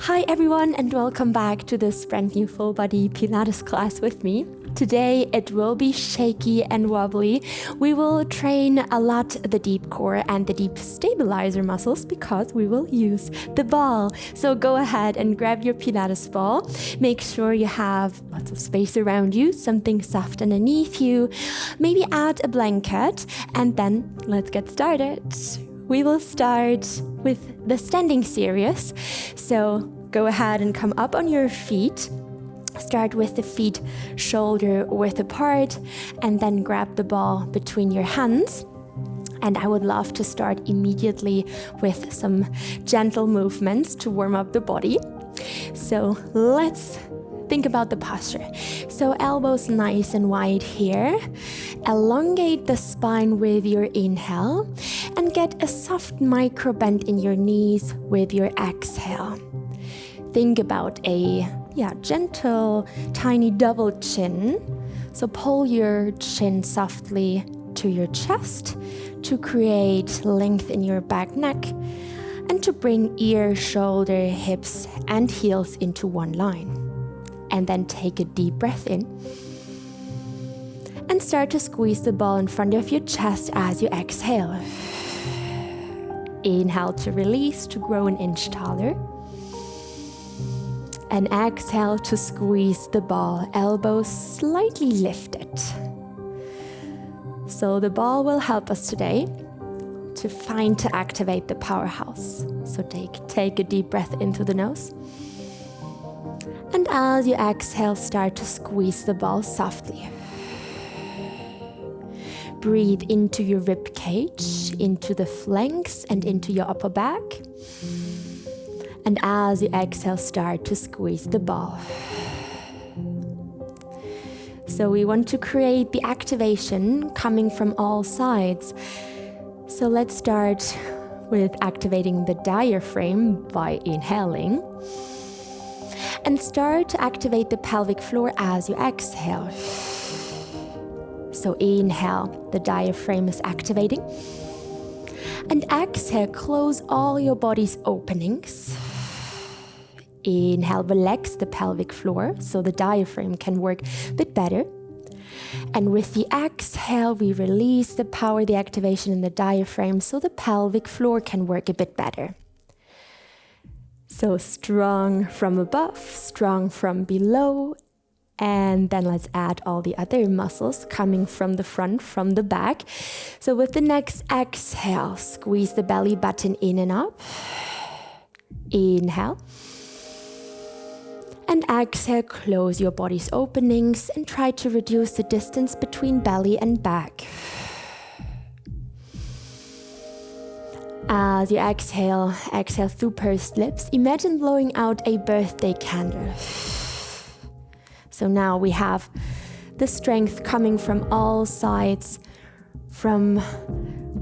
Hi everyone, and welcome back to this brand new full body Pilates class with me. Today it will be shaky and wobbly. We will train a lot the deep core and the deep stabilizer muscles because we will use the ball. So go ahead and grab your Pilates ball. Make sure you have lots of space around you, something soft underneath you. Maybe add a blanket, and then let's get started. We will start with the standing series. So go ahead and come up on your feet. Start with the feet shoulder width apart, and then grab the ball between your hands. And I would love to start immediately with some gentle movements to warm up the body. So let's think about the posture. So elbows nice and wide here. Elongate the spine with your inhale and get a soft micro bend in your knees with your exhale. Think about a gentle, tiny double chin. So pull your chin softly to your chest to create length in your back neck and to bring ear, shoulder, hips, and heels into one line. And then take a deep breath in. And start to squeeze the ball in front of your chest as you exhale. Inhale to release, to grow an inch taller. And exhale to squeeze the ball, elbows slightly lifted. So the ball will help us today to activate the powerhouse. So take a deep breath into the nose. And as you exhale, start to squeeze the ball softly. Breathe into your rib cage, into the flanks, and into your upper back. And as you exhale, start to squeeze the ball. So we want to create the activation coming from all sides. So let's start with activating the diaphragm by inhaling. And start to activate the pelvic floor as you exhale. So inhale, the diaphragm is activating. And exhale, close all your body's openings. Inhale, relax the pelvic floor so the diaphragm can work a bit better. And with the exhale, we release the power, the activation in the diaphragm so the pelvic floor can work a bit better. So strong from above, strong from below. And then let's add all the other muscles coming from the front, from the back. So with the next exhale, squeeze the belly button in and up. Inhale. And exhale, close your body's openings and try to reduce the distance between belly and back. As you exhale through pursed lips. Imagine blowing out a birthday candle. So now we have the strength coming from all sides, from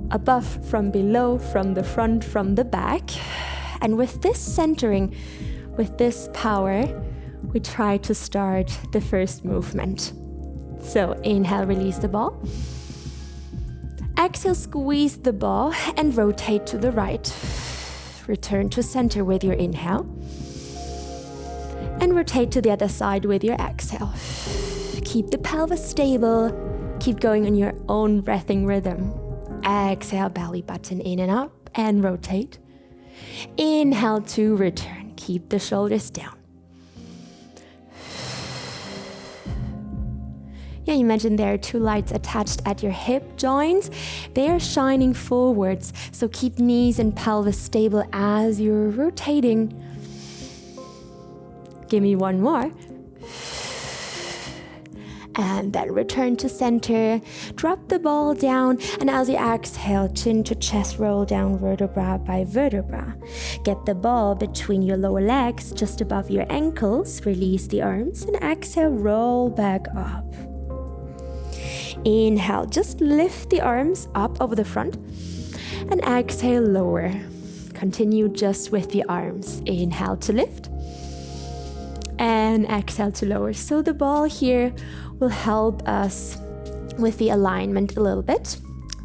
above, from below, from the front, from the back. And with this centering, with this power, we try to start the first movement. So inhale, release the ball. Exhale, squeeze the ball and rotate to the right. Return to center with your inhale. And rotate to the other side with your exhale. Keep the pelvis stable. Keep going on your own breathing rhythm. Exhale, belly button in and up and rotate. Inhale to return. Keep the shoulders down. Yeah, imagine there are two lights attached at your hip joints. They are shining forwards, so keep knees and pelvis stable as you're rotating. Give me one more. And then return to center. Drop the ball down, and as you exhale, chin to chest, roll down vertebra by vertebra. Get the ball between your lower legs, just above your ankles. Release the arms, and exhale, roll back up. Inhale, just lift the arms up over the front, and exhale, lower. Continue just with the arms. Inhale to lift, and exhale to lower. So the ball here will help us with the alignment a little bit.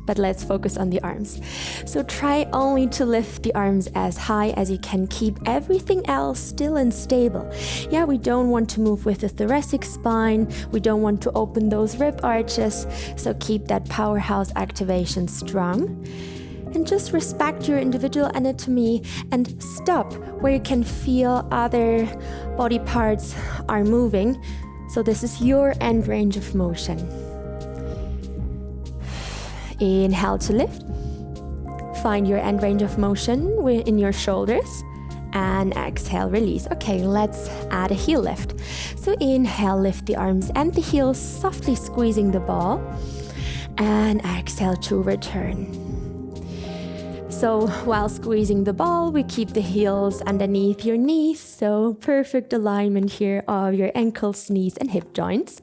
but let's focus on the arms. So try only to lift the arms as high as you can. Keep everything else still and stable. Yeah, we don't want to move with the thoracic spine. We don't want to open those rib arches. So keep that powerhouse activation strong. And just respect your individual anatomy and stop where you can feel other body parts are moving. So this is your end range of motion. Inhale to lift. Find your end range of motion in your shoulders. And exhale, release. Okay, let's add a heel lift. So inhale, lift the arms and the heels, softly squeezing the ball. And exhale to return. So while squeezing the ball, we keep the heels underneath your knees. So perfect alignment here of your ankles, knees, and hip joints.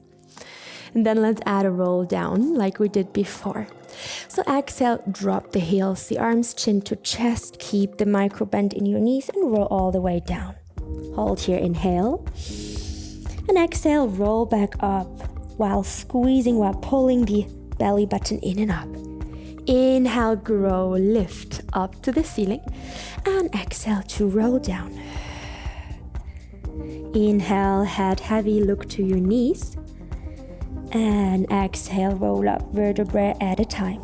And then let's add a roll down like we did before. So exhale, drop the heels, the arms chin to chest. Keep the micro bend in your knees and roll all the way down. Hold here, inhale. And exhale, roll back up while squeezing, while pulling the belly button in and up. Inhale, grow, lift up to the ceiling. And exhale to roll down. Inhale, head heavy, look to your knees. And exhale, roll up vertebrae at a time.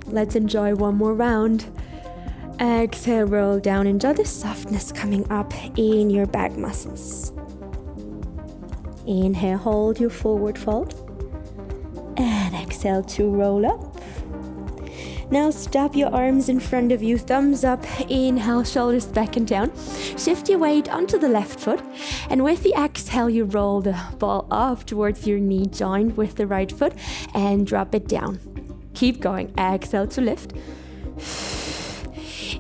Let's enjoy one more round. Exhale, roll down. Enjoy the softness coming up in your back muscles. Inhale, hold your forward fold. And exhale to roll up. Now stop your arms in front of you, thumbs up. Inhale, shoulders back and down. Shift your weight onto the left foot. And with the exhale, you roll the ball up towards your knee joint with the right foot and drop it down. Keep going. Exhale to lift.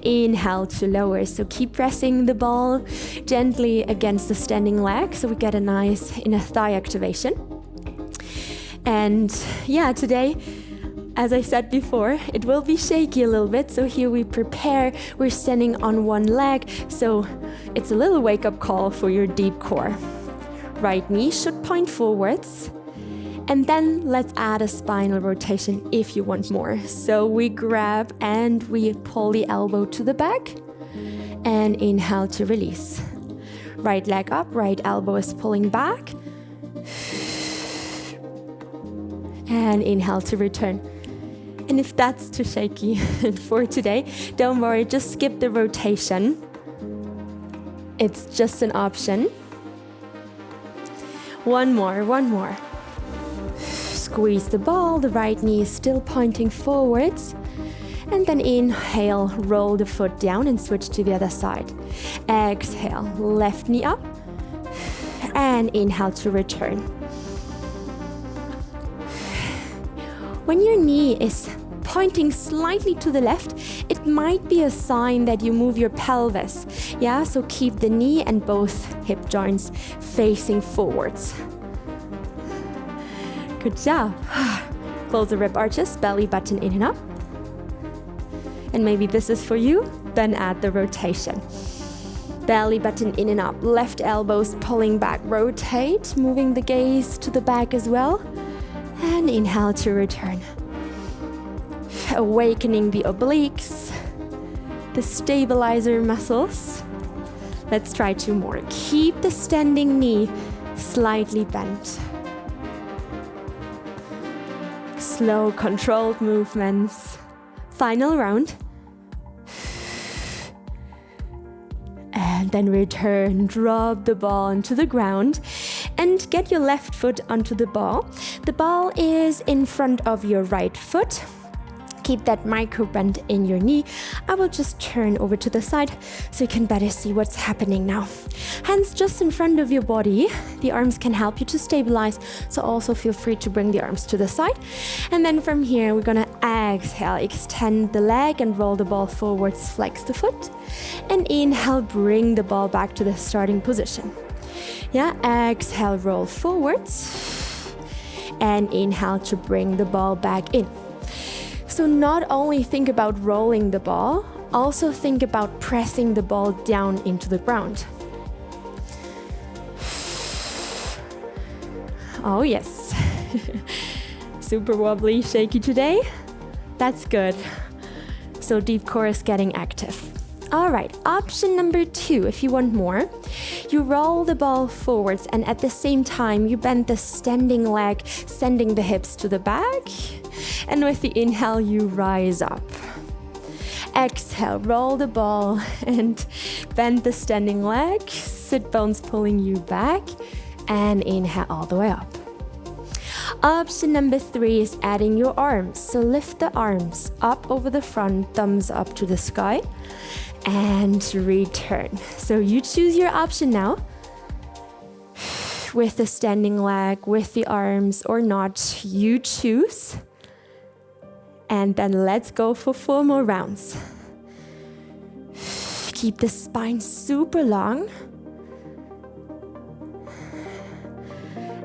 Inhale to lower. So keep pressing the ball gently against the standing leg so we get a nice inner thigh activation. And yeah, today, as I said before, it will be shaky a little bit. So here we prepare, we're standing on one leg. So it's a little wake-up call for your deep core. Right knee should point forwards. And then let's add a spinal rotation if you want more. So we grab and we pull the elbow to the back. And inhale to release. Right leg up, right elbow is pulling back. And inhale to return. And if that's too shaky for today, don't worry, just skip the rotation. It's just an option. One more. Squeeze the ball, the right knee is still pointing forwards. And then inhale, roll the foot down and switch to the other side. Exhale, left knee up. And inhale to return. When your knee is pointing slightly to the left, it might be a sign that you move your pelvis. Yeah, so keep the knee and both hip joints facing forwards. Good job. Close the rib arches, belly button in and up. And maybe this is for you, then add the rotation. Belly button in and up, left elbows pulling back, rotate, moving the gaze to the back as well. And inhale to return. Awakening the obliques, the stabilizer muscles. Let's try two more. Keep the standing knee slightly bent. Slow, controlled movements. Final round. And then return, drop the ball into the ground and get your left foot onto the ball. The ball is in front of your right foot. Keep that micro bend in your knee. I will just turn over to the side so you can better see what's happening now. Hands just in front of your body. The arms can help you to stabilize, so also feel free to bring the arms to the side. And then from here, we're gonna exhale, extend the leg and roll the ball forwards, flex the foot. And inhale, bring the ball back to the starting position. Yeah, exhale, roll forwards. And inhale to bring the ball back in. So not only think about rolling the ball, also think about pressing the ball down into the ground. Oh yes. Super wobbly, shaky today? That's good. So deep core is getting active. All right, option number 2, if you want more, you roll the ball forwards and at the same time you bend the standing leg, sending the hips to the back. And with the inhale, you rise up. Exhale, roll the ball and bend the standing leg, sit bones pulling you back, and inhale all the way up. Option number 3 is adding your arms. So lift the arms up over the front, thumbs up to the sky, and return. So you choose your option now. With the standing leg, with the arms or not, you choose. And then let's go for 4 more rounds. Keep the spine super long.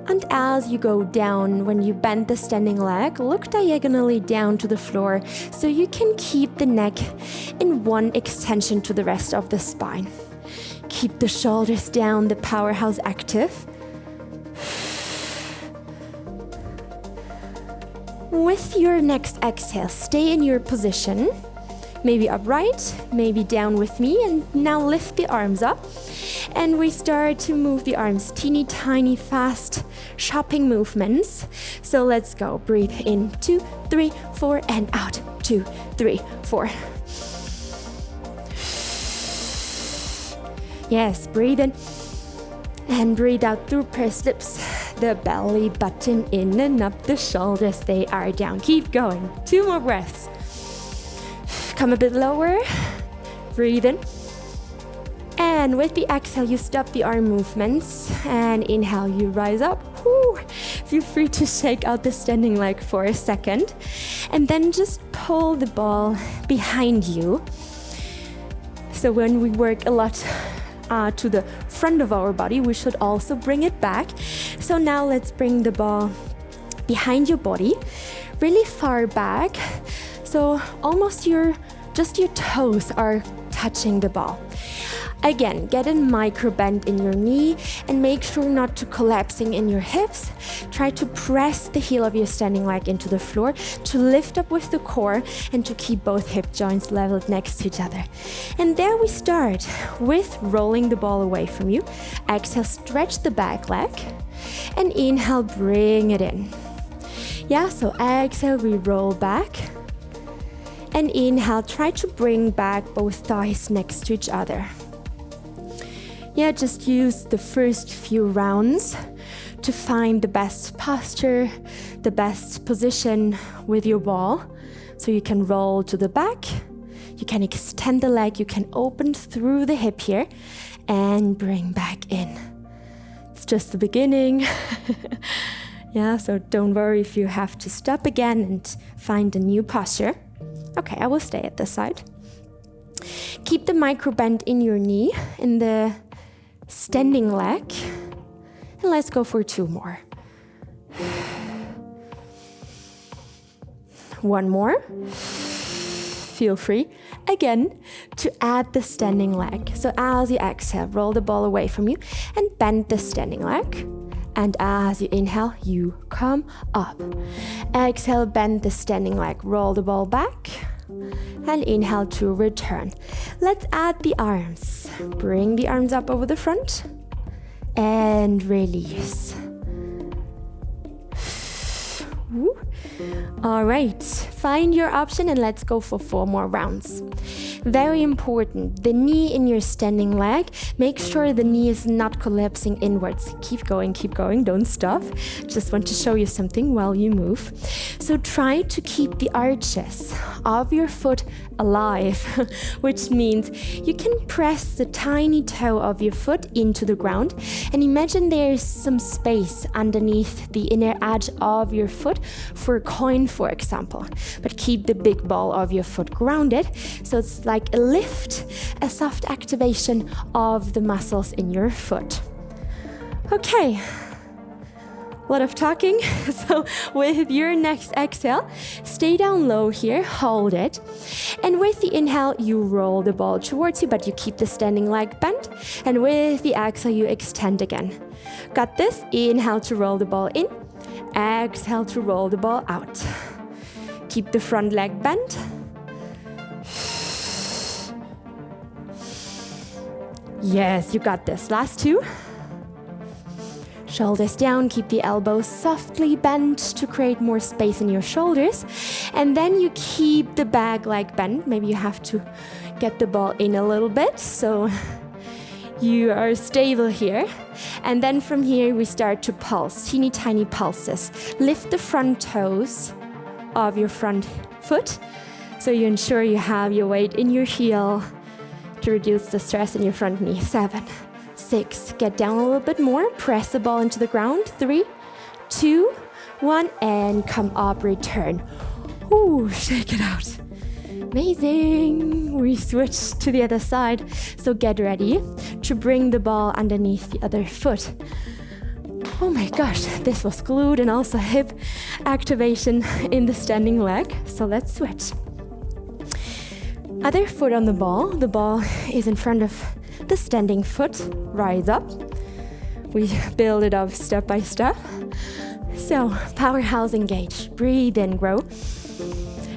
And as you go down, when you bend the standing leg, look diagonally down to the floor so you can keep the neck in one extension to the rest of the spine. Keep the shoulders down, the powerhouse active. With your next exhale, stay in your position, maybe upright, maybe down with me, and now lift the arms up. And we start to move the arms, teeny tiny, fast shopping movements. So let's go. Breathe in, 2, 3, 4, and out, 2, 3, 4. Yes, breathe in and breathe out through pursed lips. The belly button in and up, the shoulders, they are down. Keep going. 2 more breaths. Come a bit lower. Breathe in. And with the exhale, you stop the arm movements. And inhale, you rise up. Whew. Feel free to shake out the standing leg for a second. And then just pull the ball behind you. So when we work a lot to the front of our body, we should also bring it back. So now let's bring the ball behind your body, really far back. So almost just your toes are touching the ball. Again, get a micro bend in your knee and make sure not to collapsing in your hips. Try to press the heel of your standing leg into the floor to lift up with the core and to keep both hip joints leveled next to each other. And there we start with rolling the ball away from you. Exhale, stretch the back leg, and inhale, bring it in. Yeah, so exhale, we roll back. And inhale, try to bring back both thighs next to each other. Yeah, just use the first few rounds to find the best posture, the best position with your ball. So you can roll to the back, you can extend the leg, you can open through the hip here and bring back in. It's just the beginning. Yeah, so don't worry if you have to stop again and find a new posture. Okay, I will stay at this side. Keep the micro bend in your knee, in the standing leg. And let's go for 2 more. 1 more. Feel free again to add the standing leg. So as you exhale, roll the ball away from you and bend the standing leg. And as you inhale, you come up. Exhale, bend the standing leg, roll the ball back. And inhale to return. Let's add the arms. Bring the arms up over the front. And release. Woo. All right, find your option and let's go for 4 more rounds. Very important, the knee in your standing leg, make sure the knee is not collapsing inwards. Keep going, don't stop. Just want to show you something while you move. So try to keep the arches of your foot alive, which means you can press the tiny toe of your foot into the ground and imagine there's some space underneath the inner edge of your foot for a coin, for example. But keep the big ball of your foot grounded, so it's like a lift, a soft activation of the muscles in your foot. Okay, a lot of talking. So with your next exhale, stay down low here, hold it. And with the inhale, you roll the ball towards you, but you keep the standing leg bent. And with the exhale, you extend again. Got this? Inhale to roll the ball in. Exhale to roll the ball out. Keep the front leg bent. Yes, you got this. Last two. Shoulders down, keep the elbows softly bent to create more space in your shoulders. And then you keep the back leg bent. Maybe you have to get the ball in a little bit so you are stable here. And then from here we start to pulse, teeny tiny pulses. Lift the front toes of your front foot so you ensure you have your weight in your heel to reduce the stress in your front knee. 7, 6, get down a little bit more, press the ball into the ground. 3, 2, 1, and come up, return. Ooh, shake it out. Amazing. We switch to the other side. So get ready to bring the ball underneath the other foot. Oh my gosh, this was glute and also hip activation in the standing leg. So let's switch. Other foot on the ball is in front of the standing foot. Rise up. We build it up step by step. So powerhouse engage. Breathe in, grow.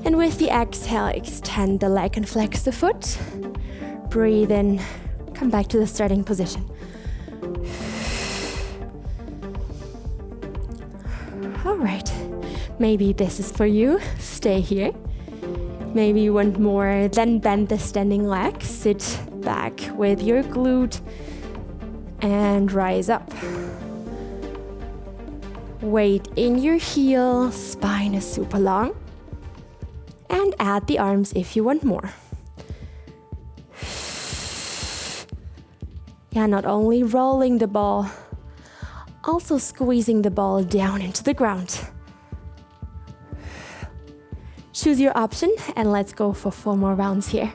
And with the exhale, extend the leg and flex the foot. Breathe in, come back to the starting position. All right, maybe this is for you. Stay here. Maybe you want more, then bend the standing leg. Sit back with your glute and rise up. Weight in your heel, spine is super long. And add the arms if you want more. Yeah, not only rolling the ball, also squeezing the ball down into the ground. Choose your option and let's go for 4 more rounds here.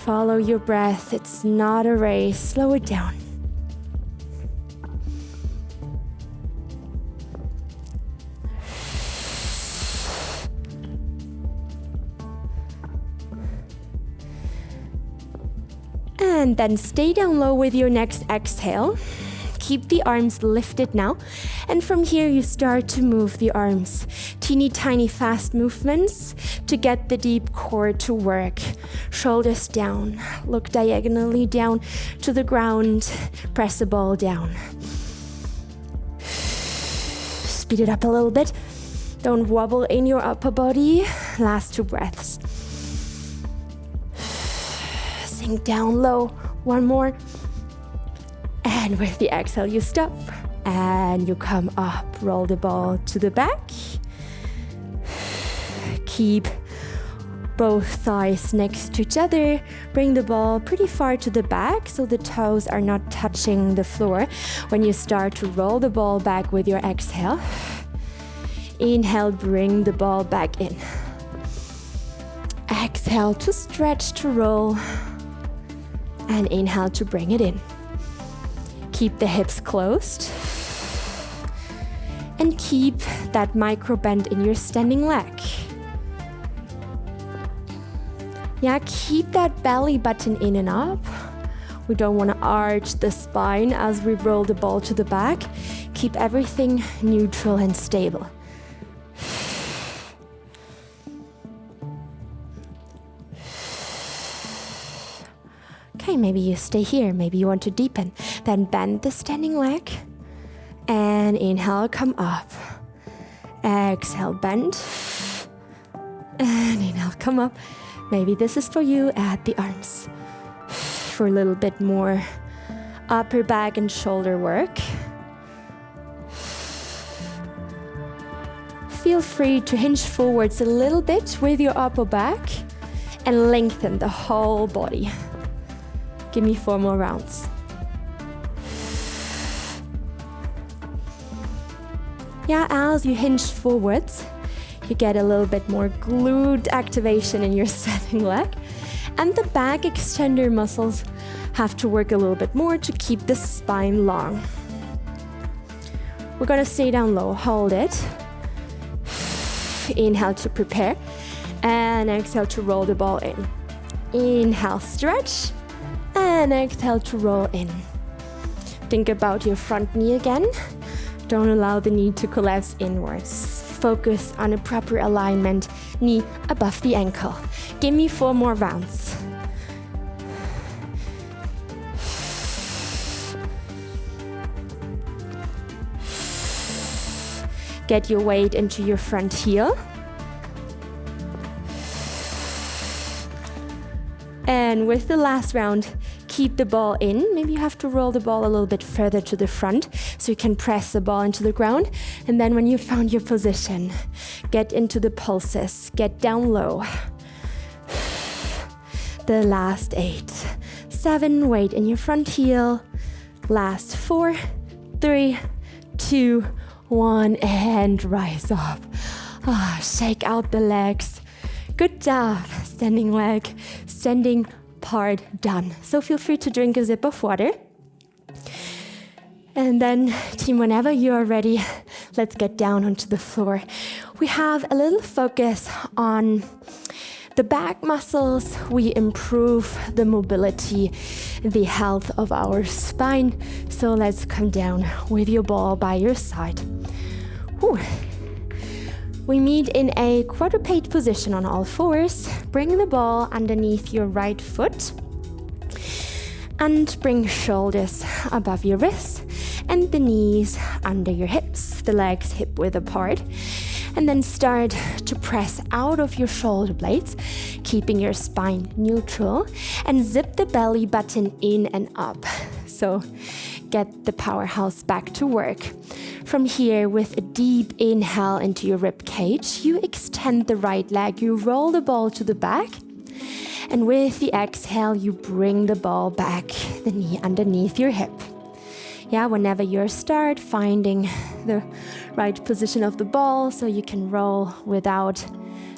Follow your breath, it's not a race, slow it down. And then stay down low with your next exhale. Keep the arms lifted now. And from here you start to move the arms. Teeny tiny fast movements to get the deep core to work. Shoulders down. Look diagonally down to the ground. Press the ball down. Speed it up a little bit. Don't wobble in your upper body. Last 2 breaths. Sink down low. 1 more. And with the exhale, you stop. And you come up. Roll the ball to the back. Keep both thighs next to each other. Bring the ball pretty far to the back so the toes are not touching the floor when you start to roll the ball back with your exhale. Inhale, bring the ball back in. Exhale to stretch, to roll. And inhale to bring it in. Keep the hips closed. And keep that micro bend in your standing leg. Yeah, keep that belly button in and up. We don't want to arch the spine as we roll the ball to the back. Keep everything neutral and stable. Okay, maybe you stay here. Maybe you want to deepen. Then bend the standing leg. And inhale, come up. Exhale, bend. And inhale, come up. Maybe this is for you. Add the arms for a little bit more upper back and shoulder work. Feel free to hinge forwards a little bit with your upper back and lengthen the whole body. Give me 4 more rounds. Yeah, as you hinge forwards, you get a little bit more glute activation in your standing leg. And the back extender muscles have to work a little bit more to keep the spine long. We're gonna stay down low, hold it. Inhale to prepare. And exhale to roll the ball in. Inhale, stretch. And exhale to roll in. Think about your front knee again. Don't allow the knee to collapse inwards. Focus on a proper alignment, knee above the ankle. Give me 4 more rounds. Get your weight into your front heel. And with the last round, keep the ball in. Maybe you have to roll the ball a little bit further to the front so you can press the ball into the ground. And then when you found your position, get into the pulses, get down low. The last 8, 7, weight in your front heel. Last 4, 3, 2, 1, and rise up. Shake out the legs. Good job. Standing leg, standing part done. So feel free to drink a sip of water. And then, team, whenever you are ready, let's get down onto the floor. We have a little focus on the back muscles. We improve the mobility, the health of our spine. So let's come down with your ball by your side. Whew. We meet in a quadruped position on all fours. Bring the ball underneath your right foot and bring shoulders above your wrists and the knees under your hips, the legs hip width apart. And then start to press out of your shoulder blades, keeping your spine neutral, and zip the belly button in and up. So get the powerhouse back to work. From here, with a deep inhale into your rib cage, you extend the right leg, you roll the ball to the back, and with the exhale, you bring the ball back, the knee underneath your hip. Yeah, whenever you start finding the right position of the ball so you can roll without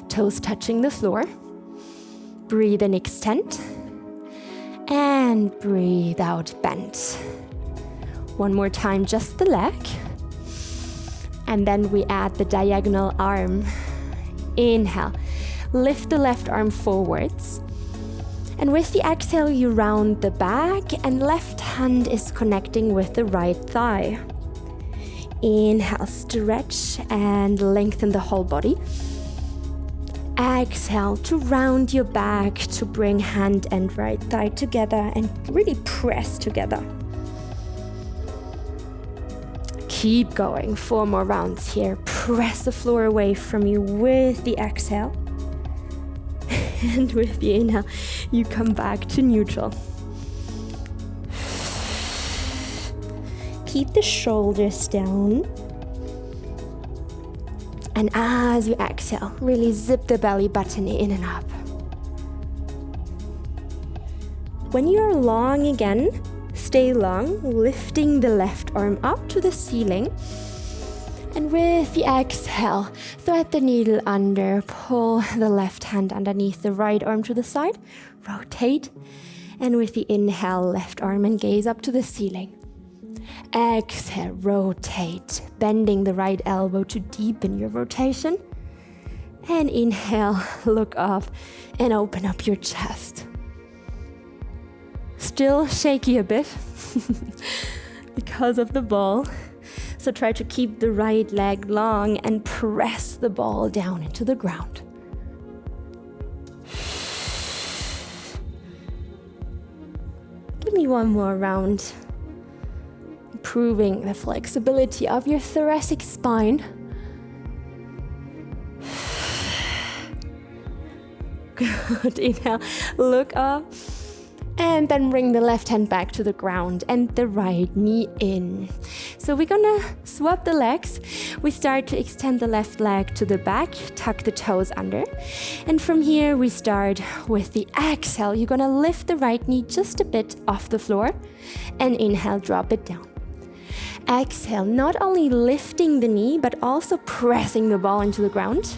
toes touching the floor. Breathe in, extend, and breathe out, bend. One more time, just the leg. And then we add the diagonal arm. Inhale, lift the left arm forwards. And with the exhale, you round the back and left hand is connecting with the right thigh. Inhale, stretch and lengthen the whole body. Exhale to round your back, to bring hand and right thigh together and really press together. Keep going, 4 more rounds here. Press the floor away from you with the exhale. And with the inhale, you come back to neutral. Keep the shoulders down. And as you exhale, really zip the belly button in and up. When you are long again, stay long, lifting the left arm up to the ceiling. And with the exhale, thread the needle under, pull the left hand underneath the right arm to the side, rotate. And with the inhale, left arm and gaze up to the ceiling. Exhale, rotate, bending the right elbow to deepen your rotation. And inhale, look up and open up your chest. Still shaky a bit because of the ball. So try to keep the right leg long and press the ball down into the ground. Give me 1 more round. Improving the flexibility of your thoracic spine. Good. Inhale, look up. And then bring the left hand back to the ground and the right knee in. So we're gonna swap the legs. We start to extend the left leg to the back, tuck the toes under. And from here we start with the exhale. You're gonna lift the right knee just a bit off the floor and inhale, drop it down. Exhale, not only lifting the knee, but also pressing the ball into the ground.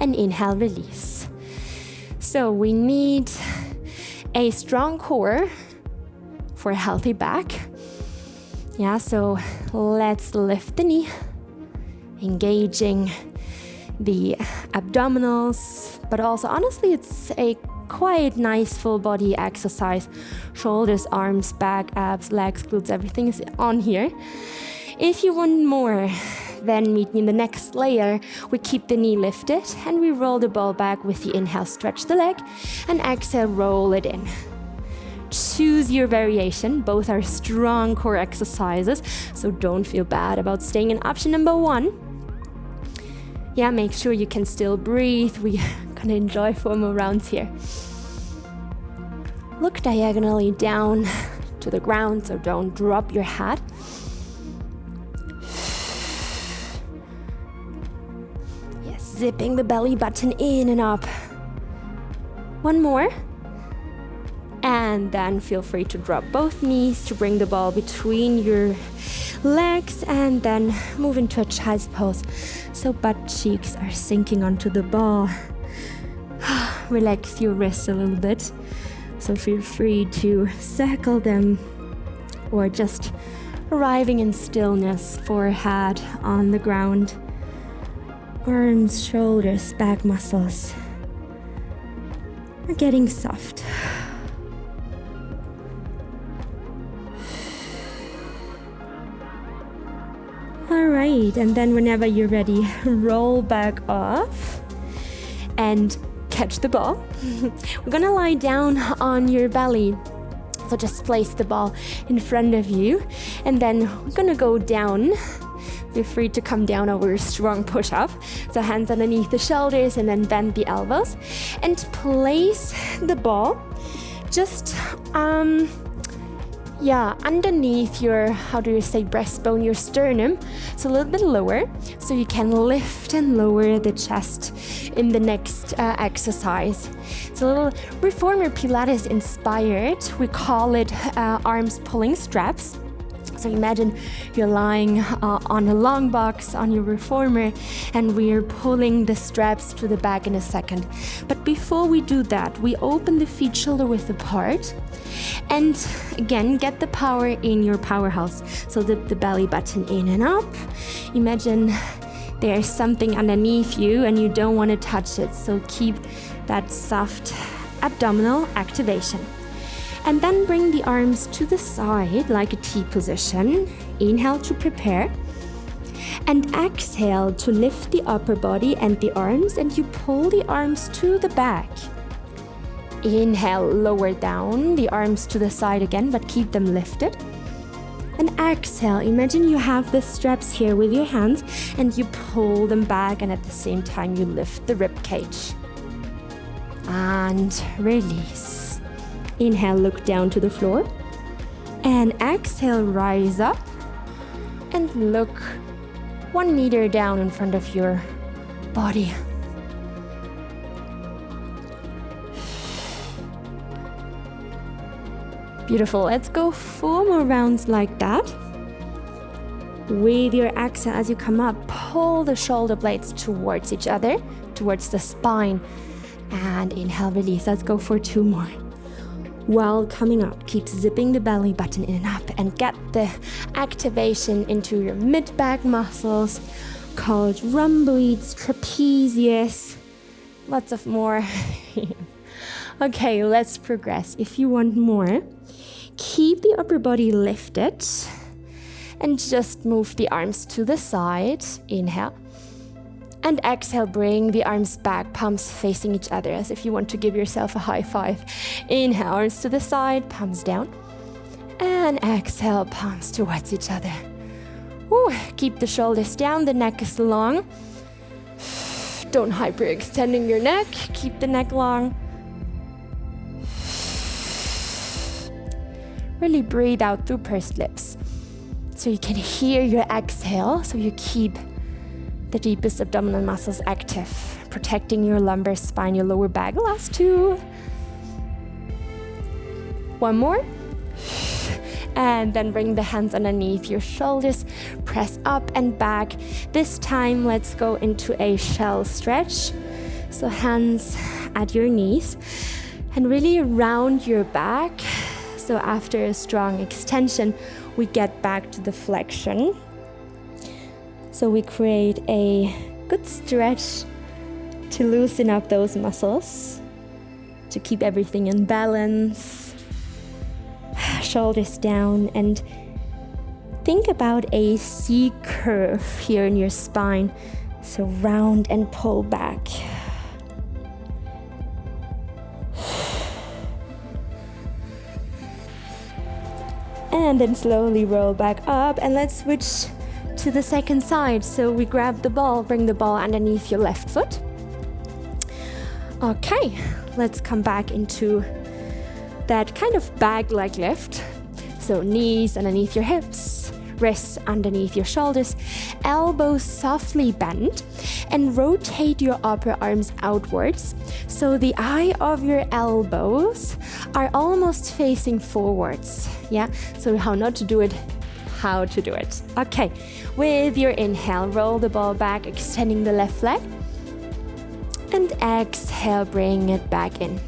And inhale, release. So we need a strong core for a healthy back. Yeah, so let's lift the knee, engaging the abdominals, but also honestly it's a quite nice full body exercise. Shoulders, arms, back, abs, legs, glutes, everything is on here. If you want more, then meet me in the next layer. We keep the knee lifted and we roll the ball back with the inhale, stretch the leg, and exhale, roll it in. Choose your variation. Both are strong core exercises, so don't feel bad about staying in option number 1. Yeah, make sure you can still breathe. We're gonna enjoy 4 more rounds here. Look diagonally down to the ground, so don't drop your head. Yes, zipping the belly button in and up. 1 more. And then feel free to drop both knees to bring the ball between your legs and then move into a child's pose. So butt cheeks are sinking onto the ball. Relax your wrists a little bit. So feel free to circle them or just arriving in stillness, forehead on the ground. Arms, shoulders, back muscles are getting soft. Alright, and then whenever you're ready, roll back off and catch the ball. We're gonna lie down on your belly. So just place the ball in front of you and then we're gonna go down. Feel free to come down over a strong push-up. So hands underneath the shoulders and then bend the elbows. And place the ball just underneath your, breastbone, your sternum. So a little bit lower, so you can lift and lower the chest in the next exercise. It's a little reformer Pilates inspired. We call it arms pulling straps. So imagine you're lying on a long box on your reformer and we're pulling the straps to the back in a second. But before we do that, we open the feet shoulder width apart and again, get the power in your powerhouse. So dip the belly button in and up. Imagine there's something underneath you and you don't want to touch it. So keep that soft abdominal activation. And then bring the arms to the side like a T position. Inhale to prepare. And exhale to lift the upper body and the arms, and you pull the arms to the back. Inhale, lower down, the arms to the side again, but keep them lifted. And exhale, imagine you have the straps here with your hands and you pull them back, and at the same time you lift the rib cage. And release. Inhale, look down to the floor. And exhale, rise up. And look 1 meter down in front of your body. Beautiful. Let's go 4 more rounds like that. With your exhale, as you come up, pull the shoulder blades towards each other, towards the spine. And inhale, release. Let's go for 2 more. While coming up, keep zipping the belly button in and up and get the activation into your mid-back muscles called rhomboids, trapezius, lots of more. Okay, let's progress. If you want more, keep the upper body lifted and just move the arms to the side. Inhale. And exhale, bring the arms back, palms facing each other, as if you want to give yourself a high five. Inhale, arms to the side, palms down. And exhale, palms towards each other. Ooh, keep the shoulders down, the neck is long. Don't hyperextending your neck, keep the neck long. Really breathe out through pursed lips. So you can hear your exhale, so you keep the deepest abdominal muscles active, protecting your lumbar spine, your lower back. Last 2. 1 more. And then bring the hands underneath your shoulders, press up and back. This time, let's go into a shell stretch. So hands at your knees and really round your back. So after a strong extension, we get back to the flexion. So we create a good stretch to loosen up those muscles. to keep everything in balance. Shoulders down, and think about a C curve here in your spine. So round and pull back. And then slowly roll back up, and let's switch to the second side. So we grab the ball, bring the ball underneath your left foot. Okay, let's come back into that kind of bag leg lift. So knees underneath your hips, wrists underneath your shoulders, elbows softly bend, and rotate your upper arms outwards. So the eye of your elbows are almost facing forwards. Yeah, so how not to do it, how to do it. Okay, with your inhale, roll the ball back, extending the left leg. And exhale, bring it back in.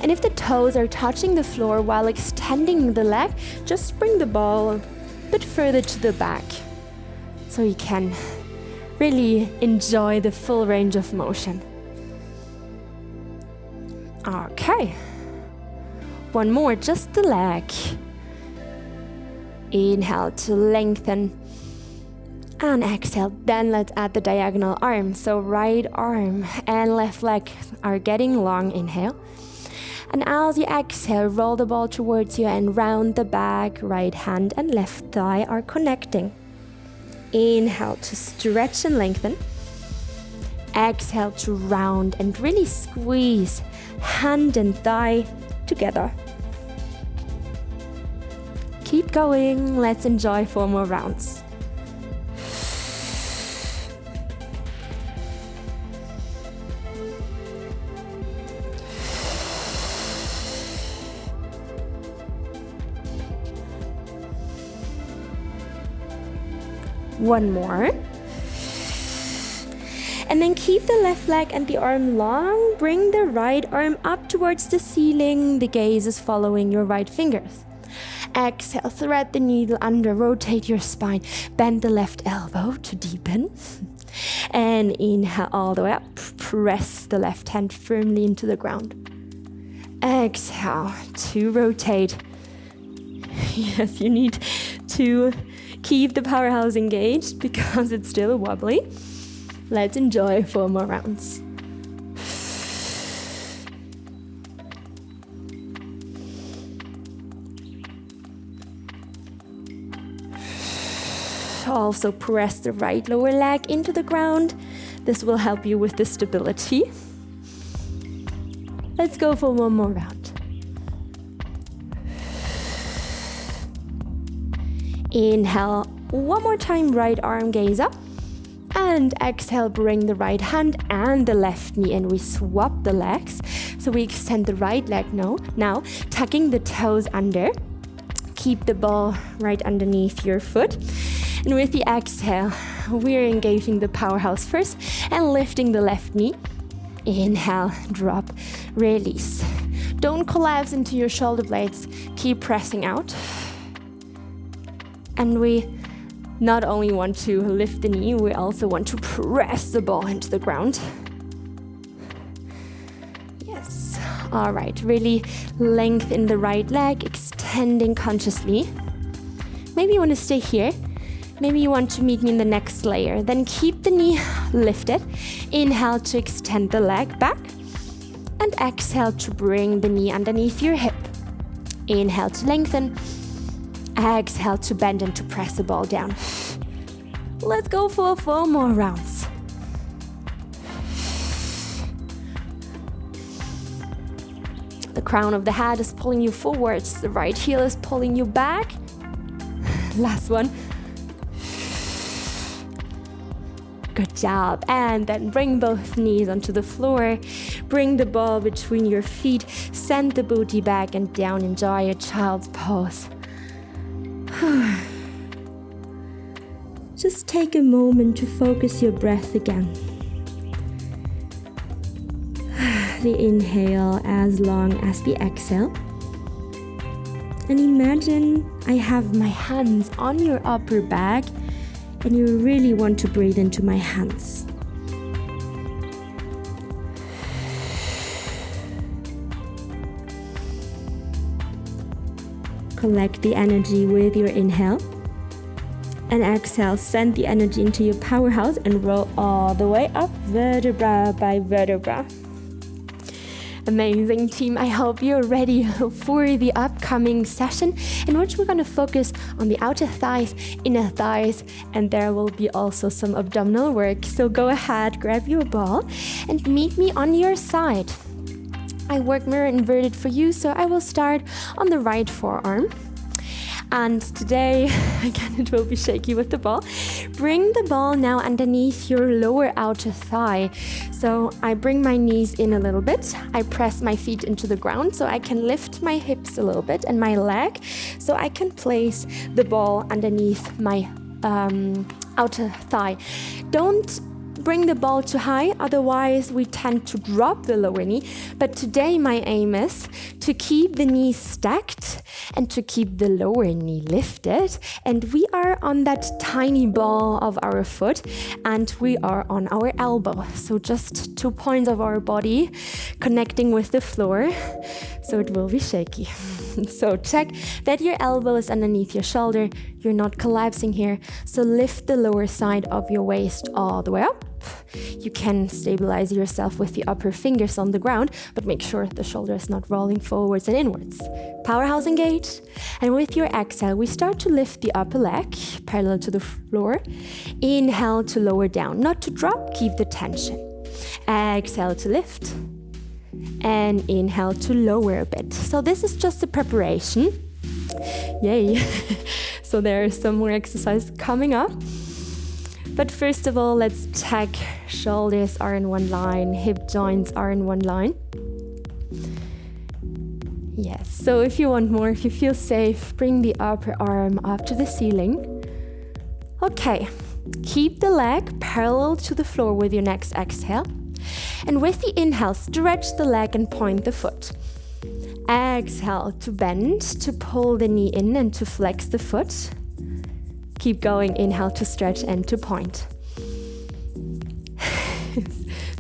And if the toes are touching the floor while extending the leg, just bring the ball a bit further to the back so you can really enjoy the full range of motion. Okay. One more, just the leg. Inhale to lengthen. And exhale, then let's add the diagonal arm. So right arm and left leg are getting long, inhale. And as you exhale, roll the ball towards you and round the back, right hand and left thigh are connecting. Inhale to stretch and lengthen. Exhale to round and really squeeze hand and thigh together. Keep going, let's enjoy 4 more rounds. One more. And then keep the left leg and the arm long. Bring the right arm up towards the ceiling. The gaze is following your right fingers. Exhale, thread the needle under, rotate your spine. Bend the left elbow to deepen. And inhale all the way up. Press the left hand firmly into the ground. Exhale to rotate. Yes, you need to keep the powerhouse engaged because it's still wobbly. Let's enjoy 4 more rounds. Also press the right lower leg into the ground. This will help you with the stability. Let's go for 1 more round. Inhale, 1 more time, right arm gaze up. And exhale, bring the right hand and the left knee in. We swap the legs. So we extend the right leg now, tucking the toes under. Keep the ball right underneath your foot. And with the exhale, we're engaging the powerhouse first and lifting the left knee. Inhale, drop, release. Don't collapse into your shoulder blades. Keep pressing out. And we not only want to lift the knee, we also want to press the ball into the ground. Yes. All right, really lengthen the right leg, extending consciously. Maybe you want to stay here. Maybe you want to meet me in the next layer. Then keep the knee lifted. Inhale to extend the leg back. And exhale to bring the knee underneath your hip. Inhale to lengthen. Exhale to bend and to press the ball down. Let's go for 4 more rounds. The crown of the head is pulling you forwards. The right heel is pulling you back. Last one. Good job. And then bring both knees onto the floor. Bring the ball between your feet. Send the booty back and down. Enjoy your child's pose. Just take a moment to focus your breath again. The inhale as long as the exhale. And imagine I have my hands on your upper back and you really want to breathe into my hands. collect the energy with your inhale. And exhale, send the energy into your powerhouse and roll all the way up, vertebra by vertebra. Amazing, team. I hope you're ready for the upcoming session in which we're going to focus on the outer thighs, inner thighs, and there will be also some abdominal work. So go ahead, grab your ball and meet me on your side. I work mirror inverted for you, so I will start on the right forearm. And today, again, it will be shaky with the ball. Bring the ball now underneath your lower outer thigh. So I bring my knees in a little bit. I press my feet into the ground so I can lift my hips a little bit and my leg so I can place the ball underneath my outer thigh. Don't bring the ball too high, otherwise we tend to drop the lower knee. But today my aim is to keep the knees stacked and to keep the lower knee lifted. And we are on that tiny ball of our foot and we are on our elbow. So just 2 points of our body connecting with the floor. So it will be shaky. So check that your elbow is underneath your shoulder. You're not collapsing here. So lift the lower side of your waist all the way up. You can stabilize yourself with the upper fingers on the ground, but make sure the shoulder is not rolling forwards and inwards. Powerhouse engaged. And with your exhale, we start to lift the upper leg parallel to the floor. Inhale to lower down, not to drop, keep the tension. Exhale to lift. And inhale to lower a bit. So this is just a preparation. Yay. So there is some more exercise coming up. But first of all, let's check shoulders are in one line, hip joints are in one line. Yes, so if you want more, if you feel safe, bring the upper arm up to the ceiling. Okay, keep the leg parallel to the floor with your next exhale. And with the inhale, stretch the leg and point the foot. Exhale to bend, to pull the knee in and to flex the foot. Keep going, inhale to stretch and to point.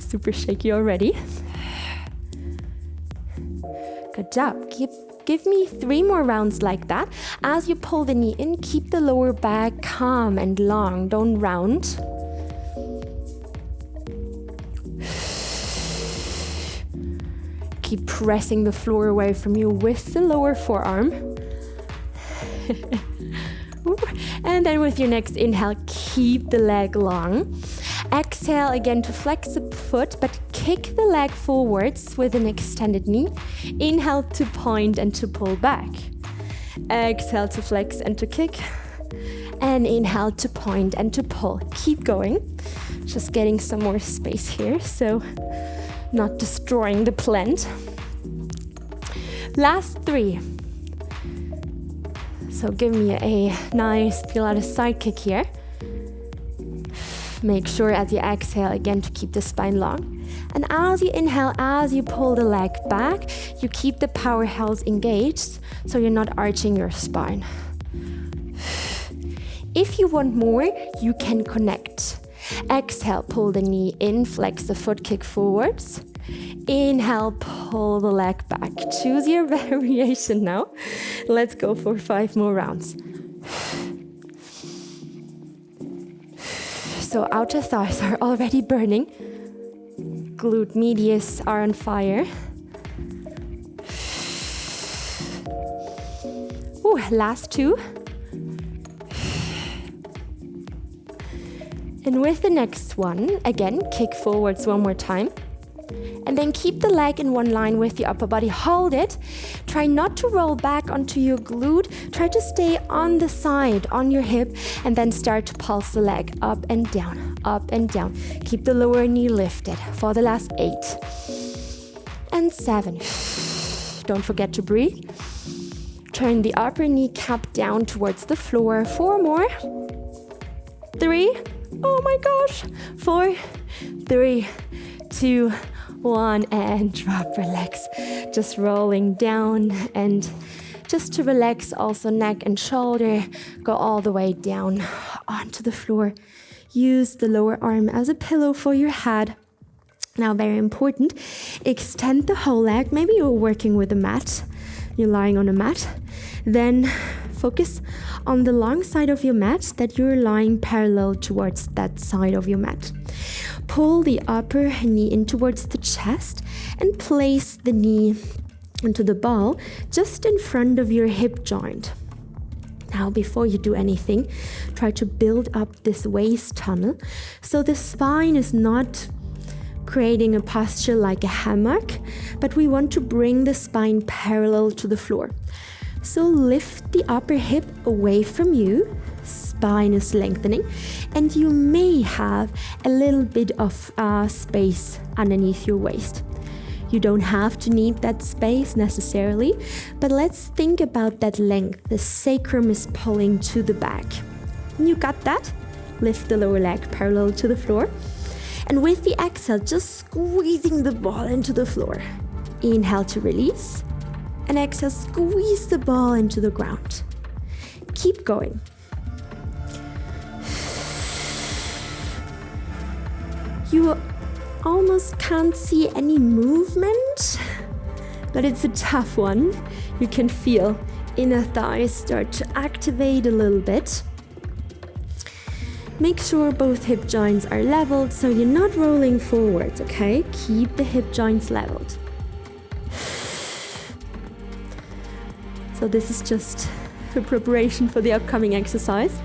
Super shaky already. Good job. Give me 3 more rounds like that. As you pull the knee in, keep the lower back calm and long. Don't round. Keep pressing the floor away from you with the lower forearm. And then with your next inhale, keep the leg long. Exhale again to flex the foot, but kick the leg forwards with an extended knee. Inhale to point and to pull back. Exhale to flex and to kick. And inhale to point and to pull. Keep going. Just getting some more space here, so not destroying the plant. Last 3. So give me a nice Pilates side kick here. Make sure as you exhale again to keep the spine long. And as you inhale, as you pull the leg back, you keep the powerhouse engaged so you're not arching your spine. If you want more, you can connect. Exhale, pull the knee in, flex the foot, kick forwards. Inhale, pull the leg back. Choose your variation now. Let's go for 5 more rounds. So outer thighs are already burning. Glute medius are on fire. Ooh, last 2. And with the next one, again, kick forwards 1 more time. And then keep the leg in one line with the upper body. Hold it. Try not to roll back onto your glute. Try to stay on the side, on your hip, and then start to pulse the leg up and down, up and down. Keep the lower knee lifted for the last 8. And 7. Don't forget to breathe. Turn the upper knee cap down towards the floor. 4 more. 3. Oh my gosh. 4, 3, 2, 1, and drop, relax. Just rolling down, and just to relax also neck and shoulder, go all the way down onto the floor. Use the lower arm as a pillow for your head. Now, very important, extend the whole leg. Maybe you're working with a mat. You're lying on a mat. Then focus on the long side of your mat that you're lying parallel towards that side of your mat. Pull the upper knee in towards the chest and place the knee into the ball just in front of your hip joint. Now, before you do anything, try to build up this waist tunnel so the spine is not creating a posture like a hammock, but we want to bring the spine parallel to the floor. So lift the upper hip away from you, spine is lengthening, and you may have a little bit of space underneath your waist. You don't have to need that space necessarily, but let's think about that length. The sacrum is pulling to the back. You got that? Lift the lower leg parallel to the floor. And with the exhale, just squeezing the ball into the floor. Inhale to release. And exhale, squeeze the ball into the ground. Keep going. You almost can't see any movement, but it's a tough one. You can feel inner thighs start to activate a little bit. Make sure both hip joints are leveled so you're not rolling forwards, okay? Keep the hip joints leveled. So this is just a preparation for the upcoming exercise.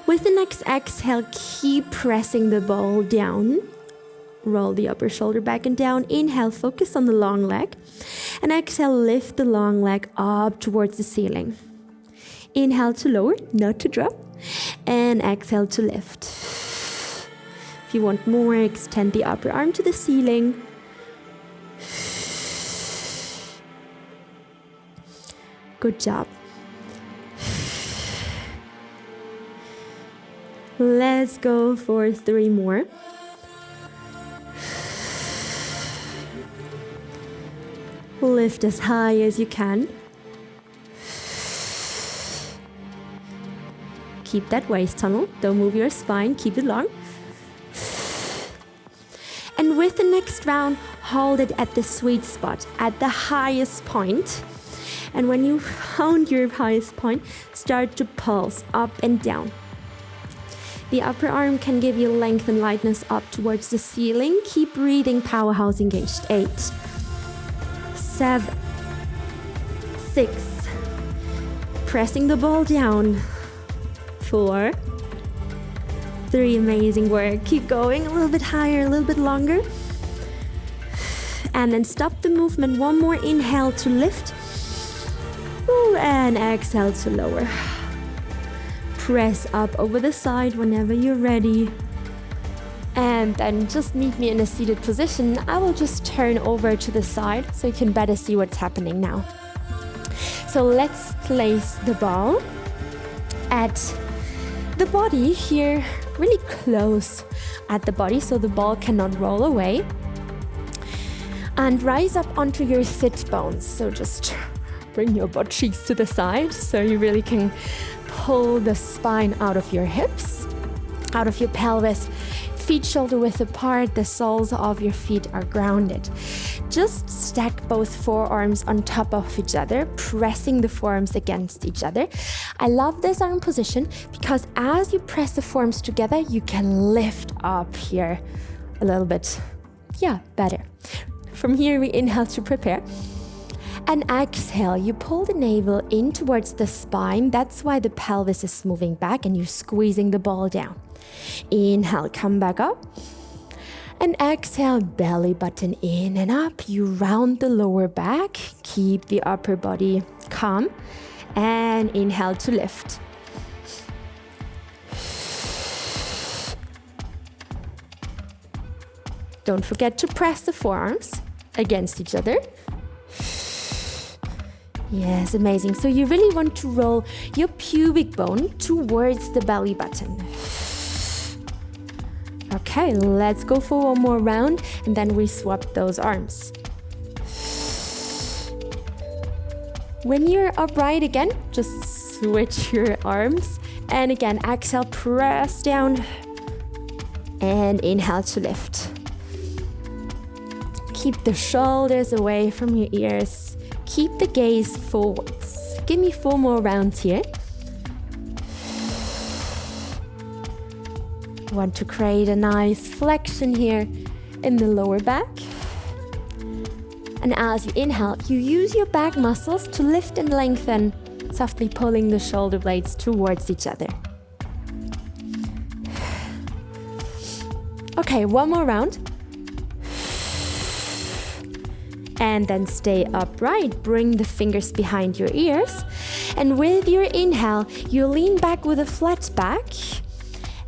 With the next exhale, keep pressing the ball down. Roll the upper shoulder back and down. Inhale, focus on the long leg. And exhale, lift the long leg up towards the ceiling. Inhale to lower, not to drop. And exhale to lift. If you want more, extend the upper arm to the ceiling. Good job. Let's go for 3 more. Lift as high as you can. Keep that waist tunnel. Don't move your spine. Keep it long. And with the next round, hold it at the sweet spot, at the highest point. And when you found your highest point, start to pulse up and down. The upper arm can give you length and lightness up towards the ceiling. Keep breathing, powerhouse engaged. 8, 7, 6. Pressing the ball down. 4, 3, amazing work. Keep going, a little bit higher, a little bit longer. And then stop the movement. One more inhale to lift. Ooh, and exhale to lower. Press up over the side whenever you're ready. And then just meet me in a seated position. I will just turn over to the side so you can better see what's happening now. So let's place the ball at the body here, really close at the body so the ball cannot roll away. And rise up onto your sit bones. So just bring your butt cheeks to the side so you really can pull the spine out of your hips, out of your pelvis. Feet shoulder width apart, the soles of your feet are grounded. Just stack both forearms on top of each other, pressing the forearms against each other. I love this arm position because as you press the forearms together, you can lift up here a little bit. Yeah, better. From here, we inhale to prepare. And exhale, you pull the navel in towards the spine. That's why the pelvis is moving back and you're squeezing the ball down. Inhale, come back up. And exhale, belly button in and up. You round the lower back. Keep the upper body calm. And inhale to lift. Don't forget to press the forearms against each other. Yes, amazing. So you really want to roll your pubic bone towards the belly button. Okay, let's go for one more round and then we swap those arms. When you're upright again, just switch your arms. And again, exhale, press down. And inhale to lift. Keep the shoulders away from your ears. Keep the gaze forwards. Give me 4 more rounds here. Want to create a nice flexion here in the lower back. And as you inhale, you use your back muscles to lift and lengthen, softly pulling the shoulder blades towards each other. Okay, 1 more round. And then stay upright. Bring the fingers behind your ears. And with your inhale, you lean back with a flat back.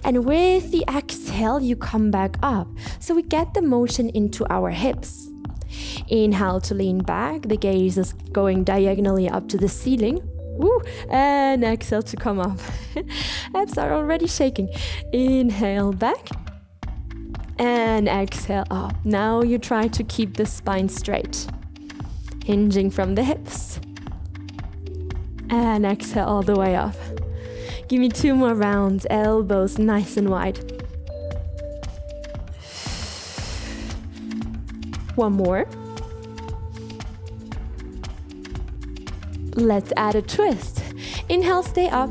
And with the exhale, you come back up. So we get the motion into our hips. Inhale to lean back. The gaze is going diagonally up to the ceiling. Woo. And exhale to come up. Abs are already shaking. Inhale back. And exhale up. Now you try to keep the spine straight. Hinging from the hips. And exhale all the way up. Give me 2 more rounds. Elbows nice and wide. 1 more. Let's add a twist. Inhale, stay up.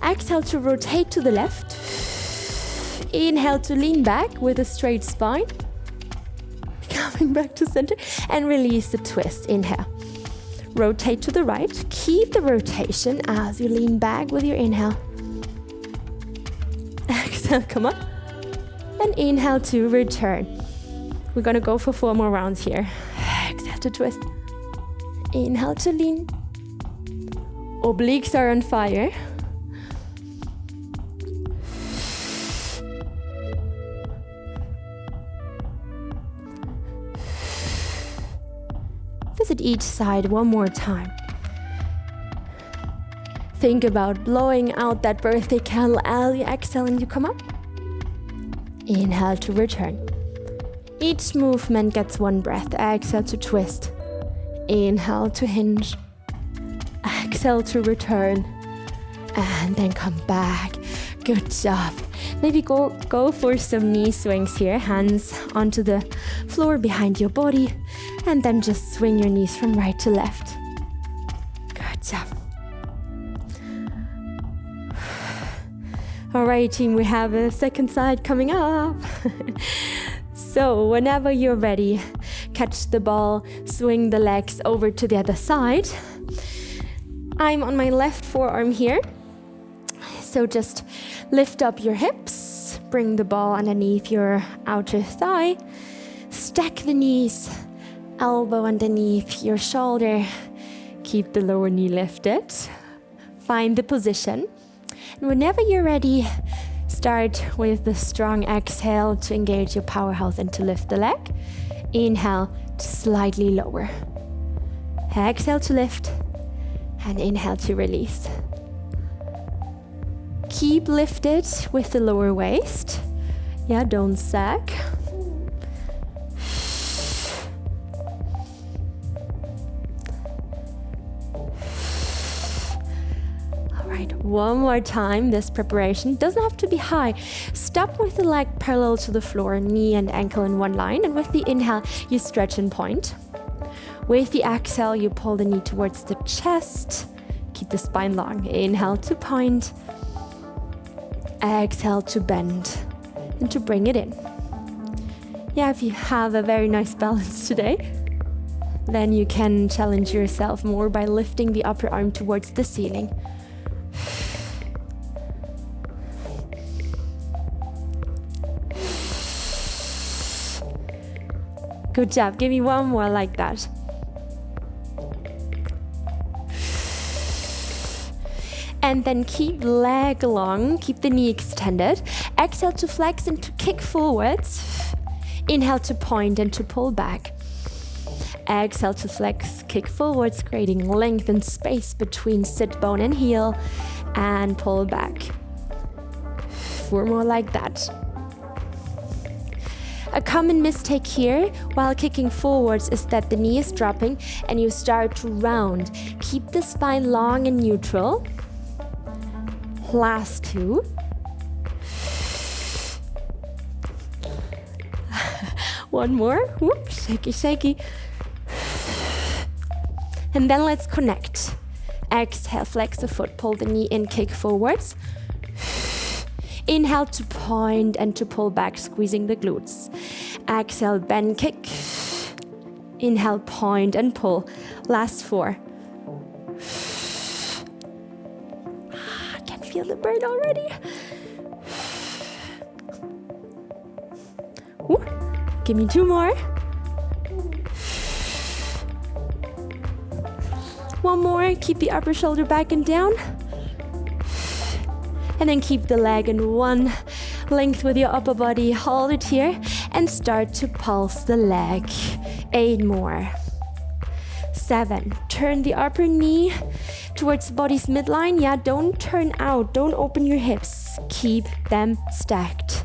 Exhale to rotate to the left. Inhale to lean back with a straight spine. Coming back to center. And release the twist. Inhale. Rotate to the right. Keep the rotation as you lean back with your inhale. Exhale, come up. And inhale to return. We're gonna go for 4 more rounds here. Exhale to twist. Inhale to lean. Obliques are on fire. Visit each side 1 more time. Think about blowing out that birthday candle as you exhale and you come up. Inhale to return. Each movement gets 1 breath. Exhale to twist. Inhale to hinge. Exhale to return. And then come back. Good job. Maybe go for some knee swings here. Hands onto the floor behind your body. And then just swing your knees from right to left. Good job. All right, team, we have a second side coming up. So whenever you're ready, catch the ball, swing the legs over to the other side. I'm on my left forearm here. So just lift up your hips, bring the ball underneath your outer thigh, stack the knees, elbow underneath your shoulder, keep the lower knee lifted, find the position. And whenever you're ready, start with the strong exhale to engage your powerhouse and to lift the leg. Inhale to slightly lower. Exhale to lift and inhale to release. Keep lifted with the lower waist. Yeah, don't sag. All right, one more time. This preparation doesn't have to be high. Stop with the leg parallel to the floor, knee and ankle in one line. And with the inhale, you stretch and point. With the exhale, you pull the knee towards the chest. Keep the spine long. Inhale to point. Exhale to bend and to bring it in. Yeah, if you have a very nice balance today, then you can challenge yourself more by lifting the upper arm towards the ceiling. Good job. Give me one more like that. And then keep leg long, keep the knee extended. Exhale to flex and to kick forwards. Inhale to point and to pull back. Exhale to flex, kick forwards, creating length and space between sit bone and heel. And pull back. 4 more like that. A common mistake here while kicking forwards is that the knee is dropping and you start to round. Keep the spine long and neutral. Last 2. One more. Whoop, shaky, shaky. And then let's connect. Exhale, flex the foot, pull the knee in, kick forwards. Inhale to point and to pull back, squeezing the glutes. Exhale, bend, kick. Inhale, point and pull. Last 4. I can feel the burn already. Ooh. Give me 2 more. 1 more. Keep the upper shoulder back and down. And then keep the leg in one length with your upper body. Hold it here and start to pulse the leg. 8 more. 7. Turn the upper knee towards the body's midline. Yeah, don't turn out. Don't open your hips. Keep them stacked.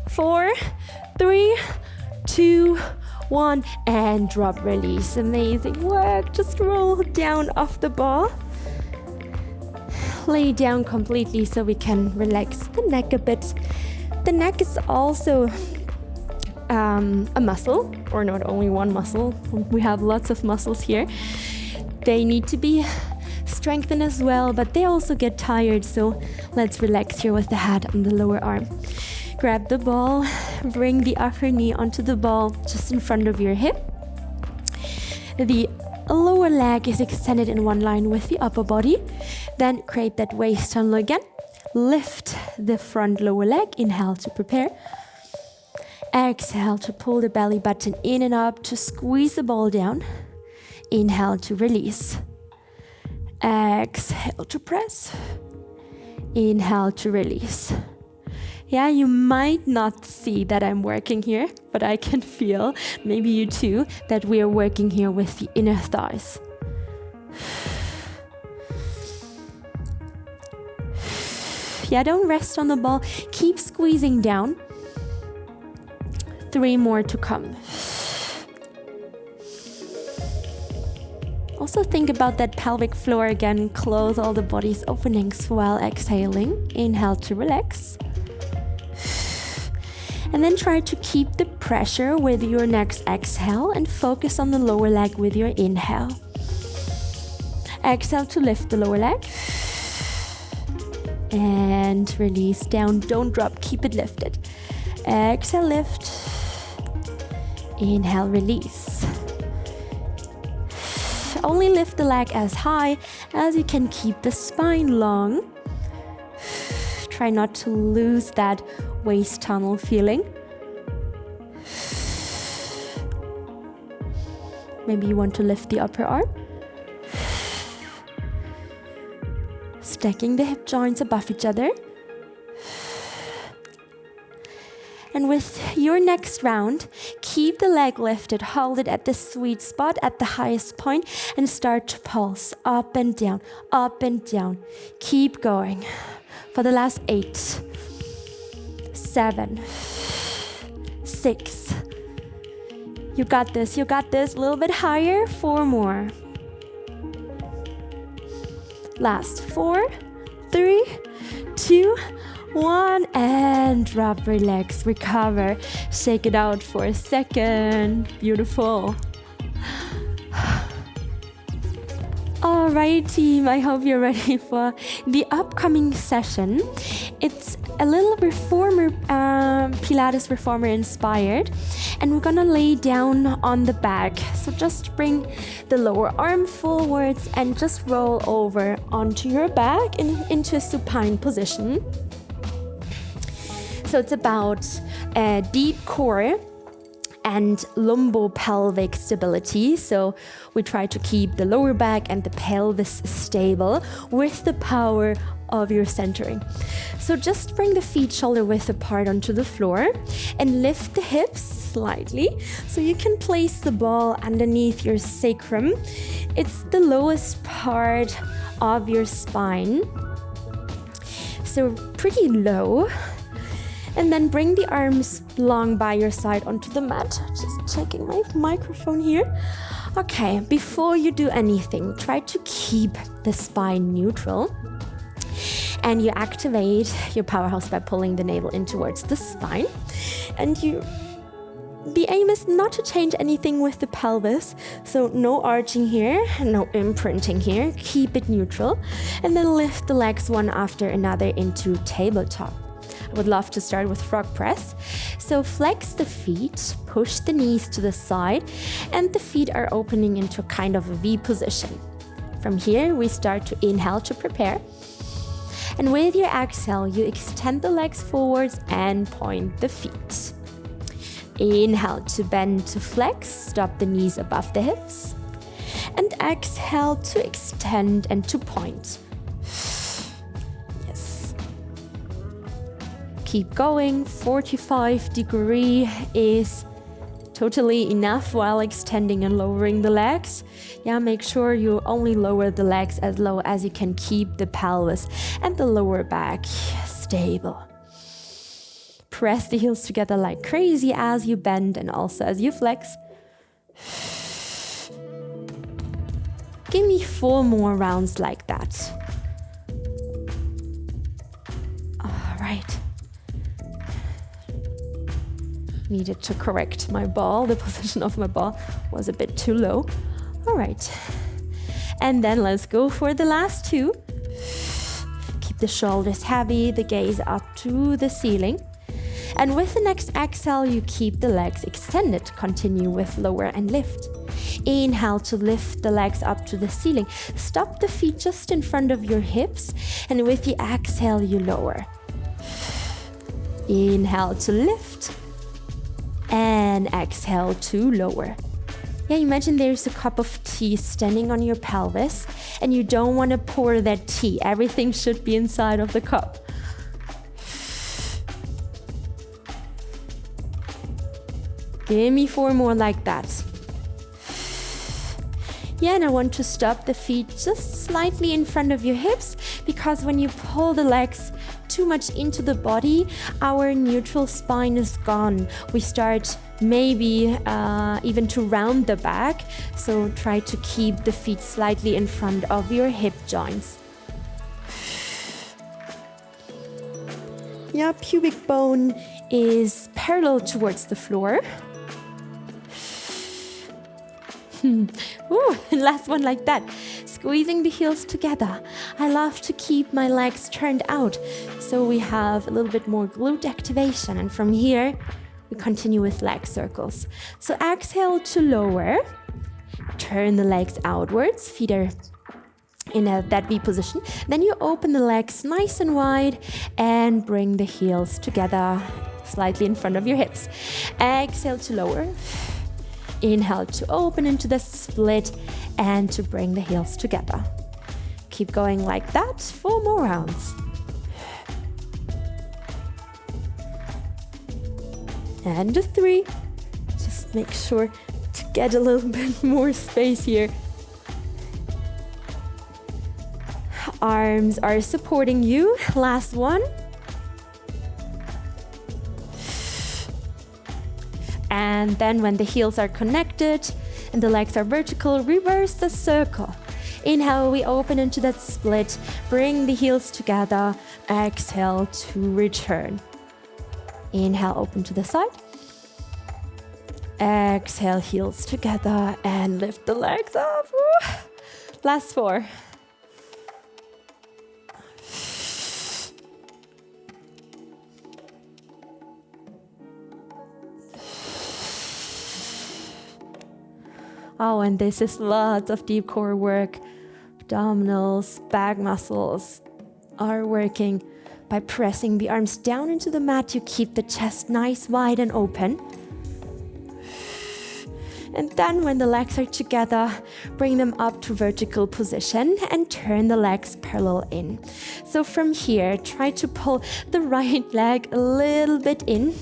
4, 3, 2, 1. And drop, release. Amazing work. Just roll down off the ball. Lay down completely so we can relax the neck a bit. The neck is also a muscle, or not only one muscle. We have lots of muscles here. They need to be strengthened as well, but they also get tired. So let's relax here with the head on the lower arm. Grab the ball, bring the upper knee onto the ball just in front of your hip. The lower leg is extended in one line with the upper body. Then create that waist tunnel again. Lift the front lower leg. Inhale to prepare. Exhale to pull the belly button in and up to squeeze the ball down. Inhale to release. Exhale to press. Inhale to release. Yeah, you might not see that I'm working here, but I can feel, maybe you too, that we are working here with the inner thighs. Yeah, don't rest on the ball. Keep squeezing down. 3 more to come. Also think about that pelvic floor again. Close all the body's openings while exhaling. Inhale to relax. And then try to keep the pressure with your next exhale and focus on the lower leg with your inhale. Exhale to lift the lower leg. And release down. Don't drop. Keep it lifted. Exhale, lift. Inhale, release. Only lift the leg as high as you can keep the spine long. Try not to lose that waist tunnel feeling. Maybe you want to lift the upper arm. Stacking the hip joints above each other. And with your next round, keep the leg lifted, hold it at the sweet spot, at the highest point, and start to pulse up and down, up and down. Keep going. For the last 8, 7, 6. You got this, you got this. A little bit higher. 4 more. Last 4, 3, 2, 1, and drop, relax, recover. Shake it out for a second. Beautiful. Alright team, I hope you're ready for the upcoming session. It's a little reformer, Pilates reformer inspired, and we're gonna lay down on the back. So just bring the lower arm forwards and just roll over onto your back into a supine position. So it's about a deep core and lumbopelvic stability. So we try to keep the lower back and the pelvis stable with the power of your centering. So just bring the feet shoulder width apart onto the floor and lift the hips slightly so you can place the ball underneath your sacrum. It's the lowest part of your spine, so pretty low. And then bring the arms long by your side onto the mat. Just checking my microphone here. Okay, before you do anything, try to keep the spine neutral. And you activate your powerhouse by pulling the navel in towards the spine. And you The aim is not to change anything with the pelvis, so no arching here, no imprinting here, keep it neutral, and then lift the legs one after another into tabletop. I would love to start with frog press. So flex the feet, push the knees to the side, and the feet are opening into kind of a V position. From here, we start to inhale to prepare. And with your exhale, you extend the legs forwards and point the feet. Inhale to bend to flex, stop the knees above the hips. And exhale to extend and to point. Yes. Keep going. 45-degree is totally enough while extending and lowering the legs. Yeah, make sure you only lower the legs as low as you can keep the pelvis and the lower back stable. Press the heels together like crazy as you bend and also as you flex. Give me 4 more rounds like that. All right. Needed to correct my ball. The position of my ball was a bit too low. All right. And then let's go for the last 2. Keep the shoulders heavy, the gaze up to the ceiling. And with the next exhale, you keep the legs extended. Continue with lower and lift. Inhale to lift the legs up to the ceiling. Stop the feet just in front of your hips. And with the exhale, you lower. Inhale to lift. And exhale to lower. Yeah, imagine there's a cup of tea standing on your pelvis. And you don't want to pour that tea. Everything should be inside of the cup. Give me 4 more like that. Yeah, and I want to stop the feet just slightly in front of your hips, because when you pull the legs too much into the body, our neutral spine is gone. We start maybe even to round the back, so try to keep the feet slightly in front of your hip joints. Yeah, pubic bone is parallel towards the floor. Ooh, last one like that. Squeezing the heels together. I love to keep my legs turned out, so we have a little bit more glute activation. And from here, we continue with leg circles. So exhale to lower. Turn the legs outwards. Feet are in that V position. Then you open the legs nice and wide and bring the heels together slightly in front of your hips. Exhale to lower. Inhale to open into the split and to bring the heels together. Keep going like that. 4 more rounds. And a 3. Just make sure to get a little bit more space here. Arms are supporting you. Last one. And then when the heels are connected and the legs are vertical, reverse the circle. Inhale, we open into that split. Bring the heels together. Exhale to return. Inhale, open to the side. Exhale, heels together and lift the legs up. Woo. Last 4. Oh, and this is lots of deep core work. Abdominals, back muscles are working. By pressing the arms down into the mat, you keep the chest nice, wide and open. And then when the legs are together, bring them up to vertical position and turn the legs parallel in. So from here, try to pull the right leg a little bit in.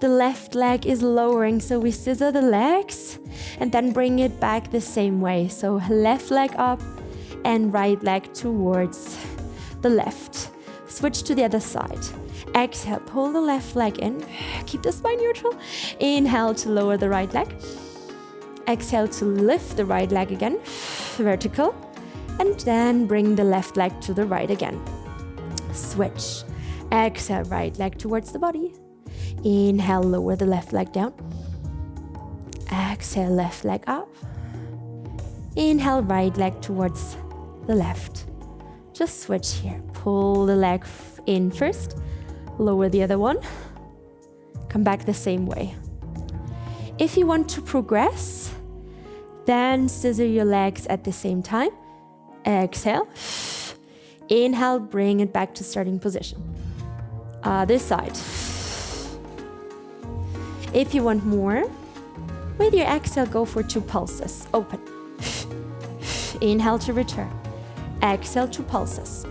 The left leg is lowering, so we scissor the legs and then bring it back the same way. So left leg up and right leg towards the left. Switch to the other side. Exhale, pull the left leg in. Keep the spine neutral. Inhale to lower the right leg. Exhale to lift the right leg again, vertical. And then bring the left leg to the right again. Switch. Exhale, right leg towards the body. Inhale, lower the left leg down. Exhale, left leg up. Inhale, right leg towards the left. Just switch here. Pull the leg in first, lower the other one. Come back the same way. If you want to progress, then scissor your legs at the same time. Exhale. Inhale, bring it back to starting position. Other side. If you want more, with your exhale, go for 2 pulses. Open. Inhale to return. Exhale, 2 pulses.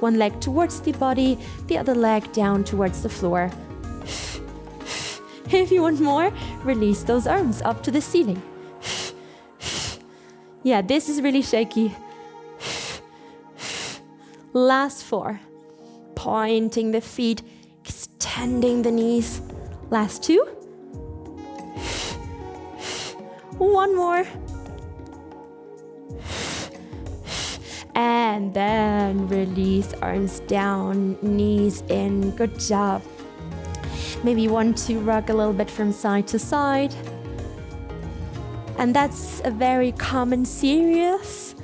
One leg towards the body, the other leg down towards the floor. If you want more, release those arms up to the ceiling. Yeah, this is really shaky. Last 4. Pointing the feet, extending the knees. Last 2. One more. And then release arms down, knees in. Good job. Maybe you want to rock a little bit from side to side. And that's a very common series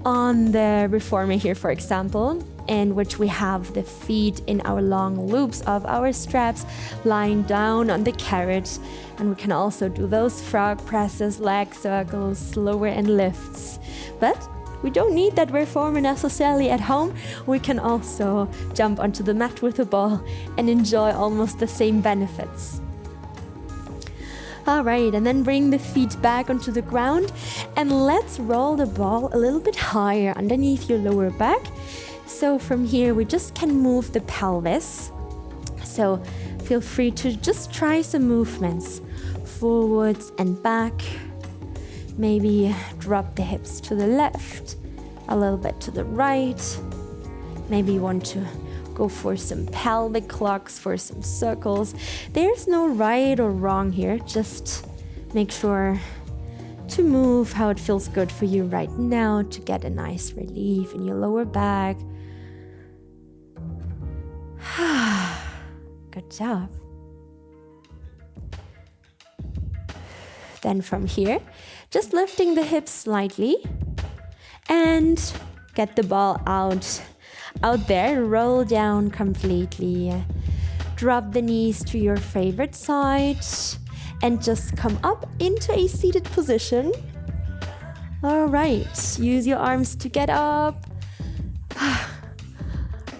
on the reformer here, for example, in which we have the feet in our long loops of our straps lying down on the carrot. And we can also do those frog presses, leg circles, lower and lifts. But we don't need that reformer necessarily at home. We can also jump onto the mat with a ball and enjoy almost the same benefits. All right, and then bring the feet back onto the ground and let's roll the ball a little bit higher underneath your lower back. So from here, we just can move the pelvis. So feel free to just try some movements, forwards and back. Maybe drop the hips to the left, a little bit to the right. Maybe you want to go for some pelvic clocks, for some circles. There's no right or wrong here. Just make sure to move how it feels good for you right now to get a nice relief in your lower back. Good job. Then from here, just lifting the hips slightly and get the ball out there, roll down completely. Drop the knees to your favorite side and just come up into a seated position. All right, use your arms to get up.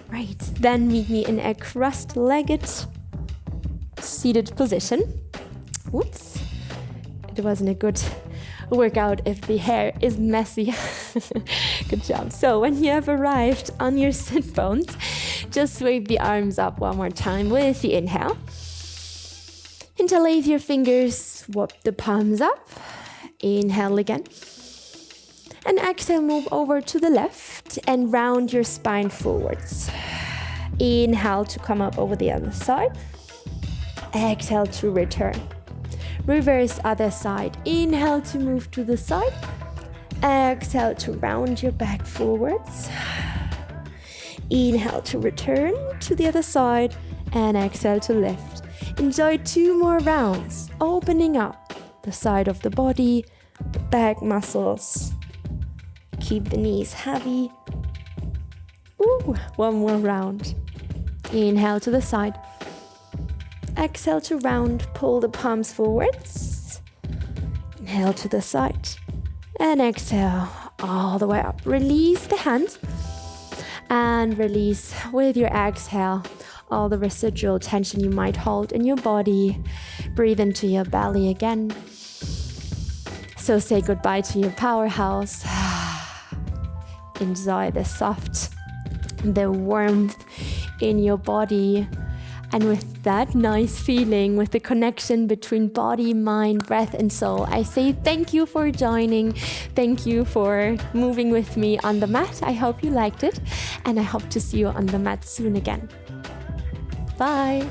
Right, then meet me in a cross-legged seated position. Whoops, it wasn't a good workout if the hair is messy. Good job. So when you have arrived on your sit bones, just sweep the arms up one more time with the inhale. Interlace your fingers, swap the palms up. Inhale again. And exhale, move over to the left and round your spine forwards. Inhale to come up over the other side. Exhale to return. Reverse other side. Inhale to move to the side. Exhale to round your back forwards. Inhale to return to the other side. And exhale to lift. Enjoy 2 more rounds, opening up the side of the body, the back muscles. Keep the knees heavy. Ooh, 1 more round. Inhale to the side. Exhale to round, pull the palms forwards. Inhale to the side. And exhale all the way up. Release the hands. And release with your exhale all the residual tension you might hold in your body. Breathe into your belly again. So say goodbye to your powerhouse. Enjoy the soft, the warmth in your body. And with that nice feeling, with the connection between body, mind, breath, and soul, I say thank you for joining. Thank you for moving with me on the mat. I hope you liked it. And I hope to see you on the mat soon again. Bye.